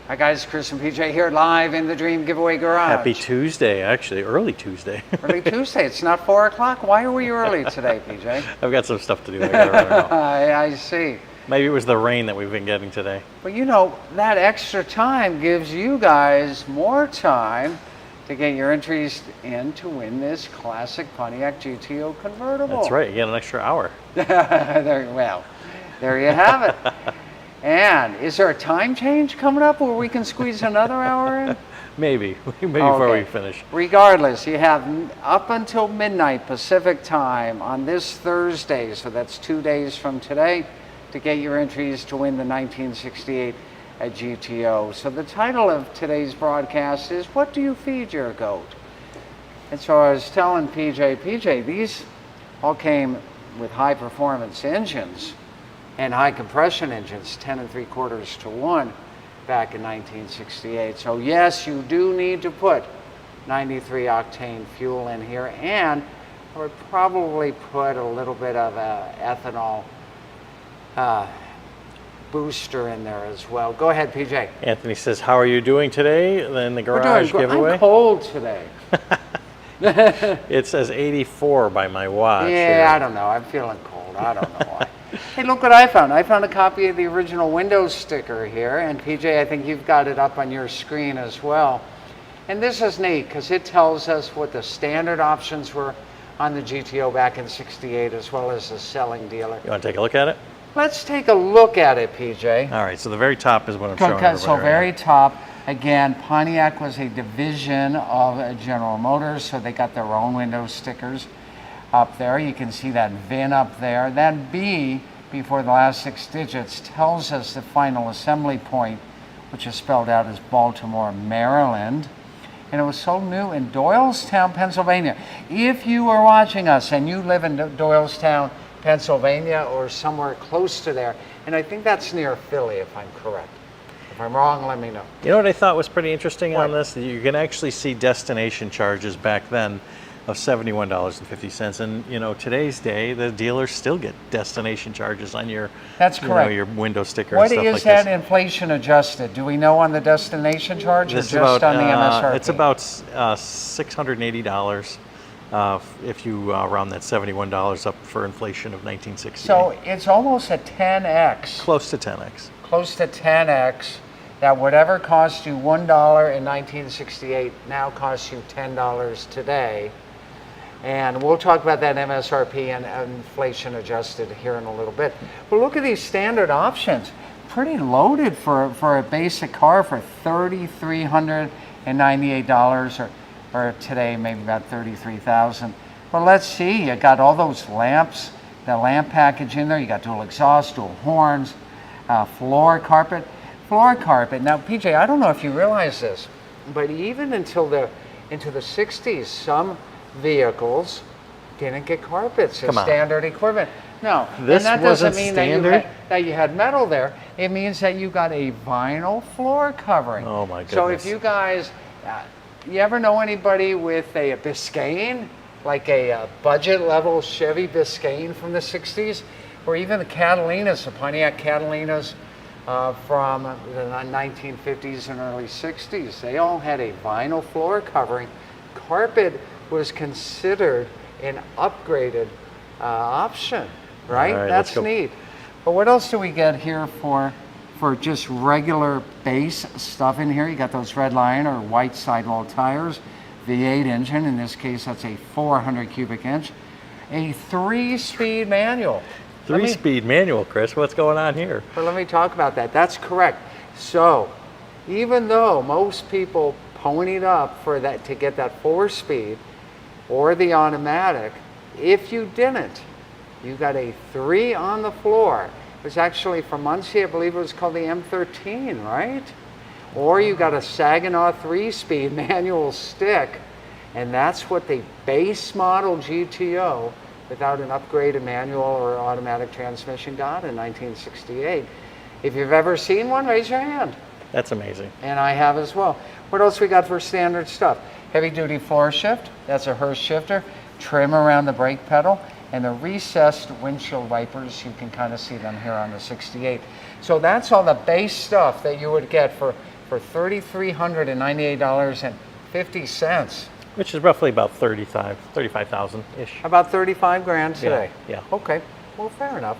Hi guys, Chris and PJ here live in the Dream Giveaway Garage. Happy Tuesday, actually, early Tuesday. Early Tuesday, it's not 4 o'clock. Why are we early today, PJ? I've got some stuff to do. I gotta run around. I see. Maybe it was the rain that we've been getting today. But you know, that extra time gives you guys more time to get your entries in to win this classic Pontiac GTO Convertible. That's right, you get an extra hour. There you have it. And is there a time change coming up where we can squeeze another hour in? Maybe before we finish. Regardless, you have up until midnight Pacific time on this Thursday, so that's 2 days from today, to get your entries to win the 1968 GTO. So the title of today's broadcast is, What Do You Feed Your Goat? And so I was telling PJ, these all came with high performance engines and high compression engines, 10 3/4 to 1 back in 1968. So yes, you do need to put 93 octane fuel in here, and I would probably put a little bit of ethanol booster in there as well. Go ahead, PJ. Anthony says, how are you doing today in the garage giveaway? I'm cold today. It says 84 by my watch. Yeah, here. I don't know. I'm feeling cold. I don't know why. Hey, look what I found. I found a copy of the original Windows sticker here, and PJ, I think you've got it up on your screen as well. And this is neat because it tells us what the standard options were on the GTO back in '68, as well as the selling dealer. You want to take a look at it? Let's take a look at it, PJ. All right, so the very top is what I'm showing everybody. So very top, again, Pontiac was a division of General Motors, so they got their own Windows stickers up there. You can see that VIN up there. That B before the last 6 digits tells us the final assembly point, which is spelled out as Baltimore, Maryland. And it was sold new in Doylestown, Pennsylvania. If you are watching us and you live in Doylestown, Pennsylvania, or somewhere close to there, and I think that's near Philly, if I'm correct. If I'm wrong, let me know. You know what I thought was pretty interesting on this? You can actually see destination charges back then of $71.50, and you know, today's day the dealers still get destination charges on your your window sticker. What and stuff is like that this. Inflation adjusted? Do we know on the destination charge, or This just about, on the MSRP? It's about $680 if you round that $71 up for inflation of 1968. So it's almost a 10x. Close to 10x. Close to 10x. That whatever cost you $1 in 1968 now costs you $10 today. And we'll talk about that MSRP and inflation adjusted here in a little bit. But look at these standard options. Pretty loaded for a basic car for $3,398, or today maybe about $33,000. But let's see, you got all those lamps, the lamp package in there. You got dual exhaust, dual horns, floor carpet. Now, PJ, I don't know if you realize this, but even into the 60s, some vehicles didn't get carpets as standard equipment. No, this and that doesn't mean standard? that you had metal there. It means that you got a vinyl floor covering. Oh my goodness. So if you guys, you ever know anybody with a Biscayne, like a budget level Chevy Biscayne from the 60s, or even the Catalinas, the Pontiac Catalinas from the 1950s and early 60s, they all had a vinyl floor covering. Carpet was considered an upgraded option, right? All right, that's neat. But what else do we get here for just regular base stuff in here? You got those red line or white sidewall tires, V8 engine, in this case that's a 400 cubic inch, a 3-speed manual. 3-speed manual, Chris. What's going on here? But let me talk about that. That's correct. So even though most people ponied up for that to get that 4-speed or the automatic, if you didn't, you got a 3 on the floor. It was actually from Muncie, I believe it was called the M13, right? Or you got a Saginaw 3-speed manual stick, and that's what the base model GTO without an upgraded manual or automatic transmission got in 1968. If you've ever seen one, raise your hand. That's amazing. And I have as well. What else we got for standard stuff? Heavy duty floor shift, that's a Hurst shifter, trim around the brake pedal, and the recessed windshield wipers, you can kind of see them here on the 68. So that's all the base stuff that you would get for for $3,398.50. Which is roughly about 35,000-ish. About 35 grand today. Yeah. Okay, well, fair enough.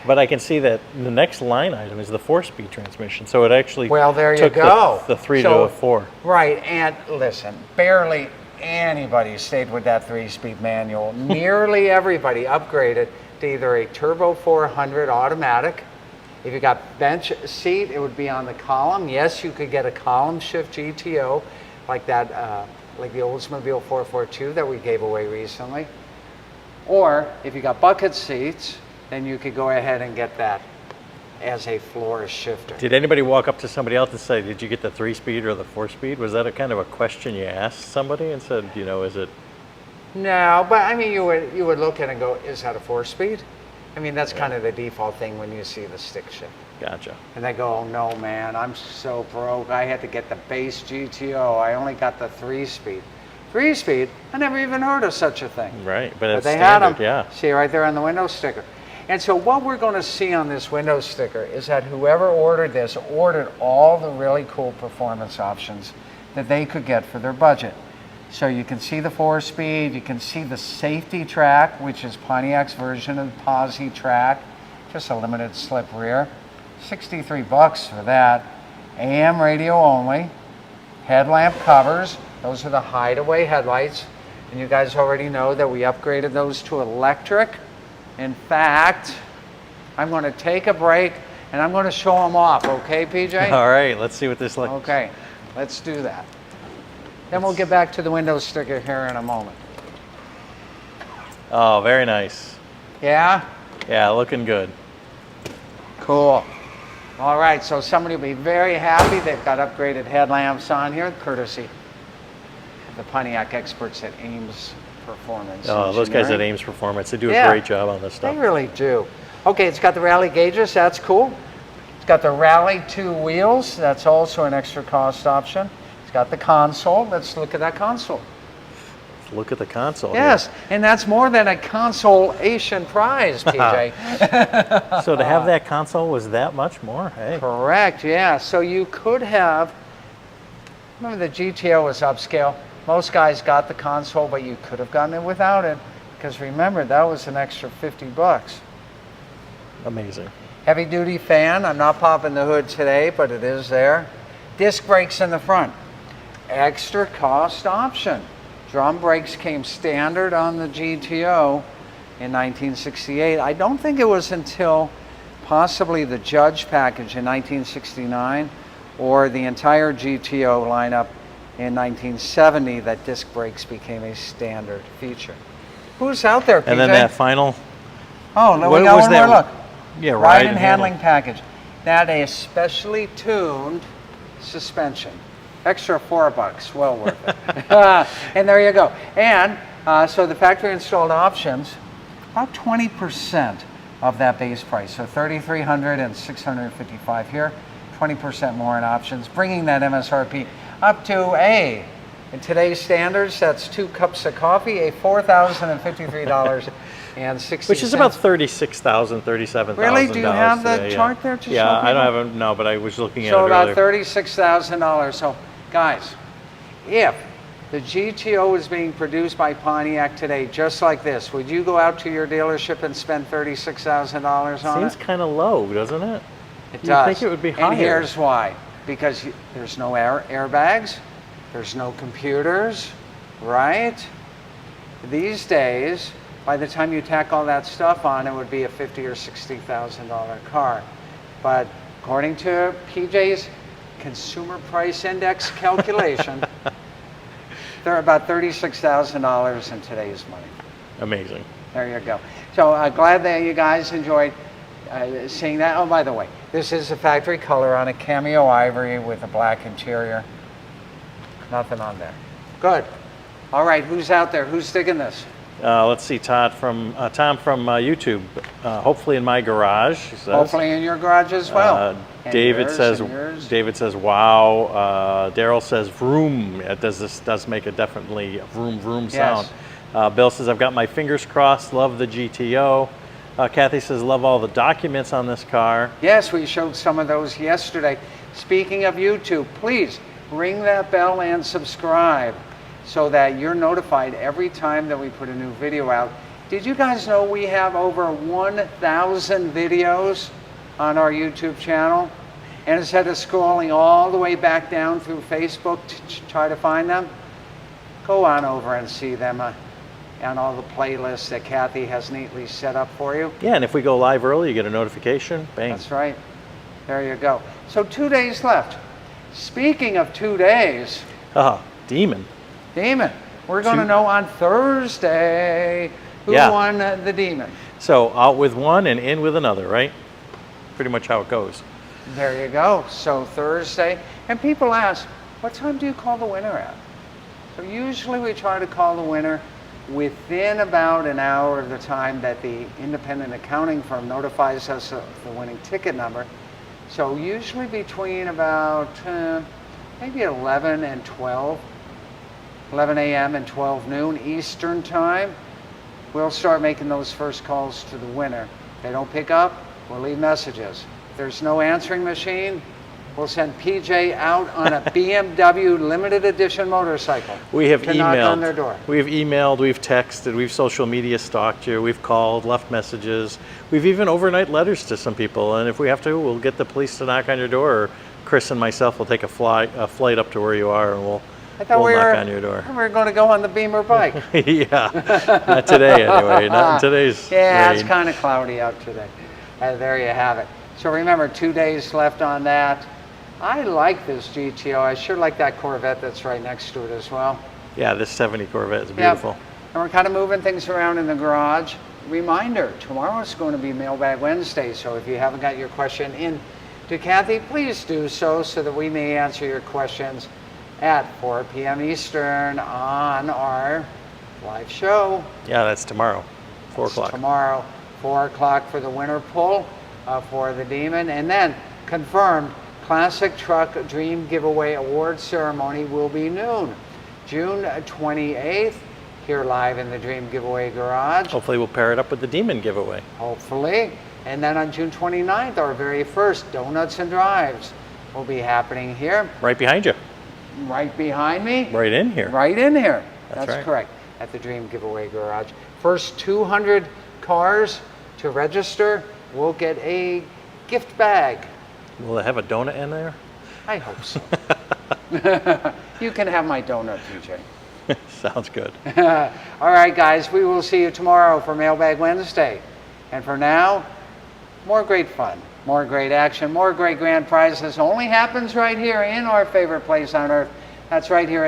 But I can see that the next line item is the 4-speed transmission. So it actually there you took go. the 3 to a 4. Right, and listen, barely anybody stayed with that 3-speed manual. Nearly everybody upgraded to either a turbo 400 automatic. If you got bench seat, it would be on the column. Yes, you could get a column shift GTO like that, like the Oldsmobile 442 that we gave away recently. Or if you got bucket seats, then you could go ahead and get that as a floor shifter. Did anybody walk up to somebody else and say, did you get the 3-speed or the 4-speed? Was that a kind of a question you asked somebody and said, you know, is it? No, but I mean, you would look at it and go, is that a 4-speed? I mean, that's kind of the default thing when you see the stick shift. Gotcha. And they go, oh no man, I'm so broke. I had to get the base GTO. I only got the 3-speed. 3-speed? I never even heard of such a thing. Right, but it's they standard, had them. yeah. See right there on the window sticker. And so what we're going to see on this window sticker is that whoever ordered this ordered all the really cool performance options that they could get for their budget. So you can see the 4-speed, you can see the safety track, which is Pontiac's version of the Posi track, just a limited slip rear. 63 bucks for that. AM radio only. Headlamp covers, those are the hideaway headlights. And you guys already know that we upgraded those to electric. In fact, I'm going to take a break and I'm going to show them off, okay, PJ? All right, let's see what this looks like. Okay, let's do that. Then we'll get back to the window sticker here in a moment. Oh, very nice. Yeah? Yeah, looking good. Cool. All right, so somebody will be very happy. They've got upgraded headlamps on here, courtesy of the Pontiac experts at Ames Performance. Oh, those guys at Ames Performance, they do a great job on this stuff. They really do. Okay, it's got the rally gauges, that's cool. It's got the Rally 2 wheels, that's also an extra cost option. It's got the console, let's look at that console. Let's look at the console. Yes, and that's more than a consolation prize, PJ. So to have that console was that much more, hey. Correct, yeah. So you could have, remember the GTO was upscale. Most guys got the console, but you could have gotten it without it. Because remember, that was an extra 50 bucks. Amazing. Heavy duty fan, I'm not popping the hood today, but it is there. Disc brakes in the front. Extra cost option. Drum brakes came standard on the GTO in 1968. I don't think it was until possibly the Judge package in 1969 or the entire GTO lineup in 1970 that disc brakes became a standard feature. Who's out there, PJ? And then that final. Oh, look, what we got was one that? more look. Yeah, Ride and handling package. That a specially tuned suspension. Extra $4, well worth it. And there you go. And so the factory installed options, about 20% of that base price. So $3,300 and $655 here, 20% more in options, bringing that MSRP up to in today's standards, that's 2 cups of coffee, a $4,053.60. Which is about $36,000, $37,000. Really? Do you have the today, chart there to show Yeah, I don't people? have it, no, but I was looking at it So about earlier. $36,000. So guys, if the GTO is being produced by Pontiac today, just like this, would you go out to your dealership and spend $36,000 on Seems it? kind of low, doesn't it? It You'd does. think it would be higher. And here's why. Because there's no airbags, there's no computers, right? These days, by the time you tack all that stuff on, it would be a $50,000 or $60,000 car. But according to PJ's Consumer Price Index calculation, they're about $36,000 in today's money. Amazing. There you go. So glad that you guys enjoyed seeing that. Oh, by the way, this is a factory color on a cameo ivory with a black interior. Nothing on there. Good. All right, who's out there? Who's digging this? Let's see, Tom from YouTube. Hopefully in my garage. He says. Hopefully in your garage as well. David yours, says. and yours. David says, "Wow." Daryl says, "Vroom." This does make a definitely vroom vroom sound. Yes. Bill says, "I've got my fingers crossed. Love the GTO." Kathy says, "Love all the documents on this car." Yes, we showed some of those yesterday. Speaking of YouTube, please ring that bell and subscribe so that you're notified every time that we put a new video out. Did you guys know we have over 1,000 videos on our YouTube channel? And instead of scrolling all the way back down through Facebook to try to find them, go on over and see them on all the playlists that Kathy has neatly set up for you. Yeah, and if we go live early, you get a notification. Bang. That's right. There you go. So 2 days left. Speaking of 2 days. Demon. We're going to know on Thursday who won the Demon. So out with one and in with another, right? Pretty much how it goes. There you go. So Thursday. And people ask, what time do you call the winner at? So usually we try to call the winner within about an hour of the time that the independent accounting firm notifies us of the winning ticket number. So usually between about maybe 11 and 12, 11 a.m. and 12 noon Eastern time, we'll start making those first calls to the winner. If they don't pick up, we'll leave messages. If there's no answering machine, we'll send PJ out on a BMW limited edition motorcycle. We have to knock on their door. We've emailed, we've texted, we've social media stalked you, we've called, left messages. We've even overnight letters to some people, and if we have to, we'll get the police to knock on your door, or Chris and myself will take a flight up to where you are, and we'll knock on your door. We were going to go on the Beamer bike. Yeah, not today anyway, not in today's Yeah, rain. It's kind of cloudy out today. There you have it. So remember, 2 days left on that. I like this GTO. I sure like that Corvette that's right next to it as well. Yeah, this 70 Corvette is beautiful. Yep. And we're kind of moving things around in the garage. Reminder, tomorrow is going to be Mailbag Wednesday, so if you haven't got your question in to Kathy, please do so that we may answer your questions at 4 p.m. Eastern on our live show. Yeah, that's tomorrow, 4 o'clock. Tomorrow, 4 o'clock for the winter pull for the Demon. And then confirmed, Classic Truck Dream Giveaway Award Ceremony will be noon, June 28th, here live in the Dream Giveaway Garage. Hopefully we'll pair it up with the Demon giveaway. Hopefully. And then on June 29th, our very first Donuts and Drives will be happening here. Right behind you. Right behind me. Right in here. Right in here. That's right. Correct. At the Dream Giveaway Garage. First 200 cars to register will get a gift bag. Will it have a donut in there? I hope so. You can have my donut, PJ. Sounds good. All right, guys, we will see you tomorrow for Mailbag Wednesday. And for now, more great fun, more great action, more great grand prizes. Only happens right here in our favorite place on earth. That's right here.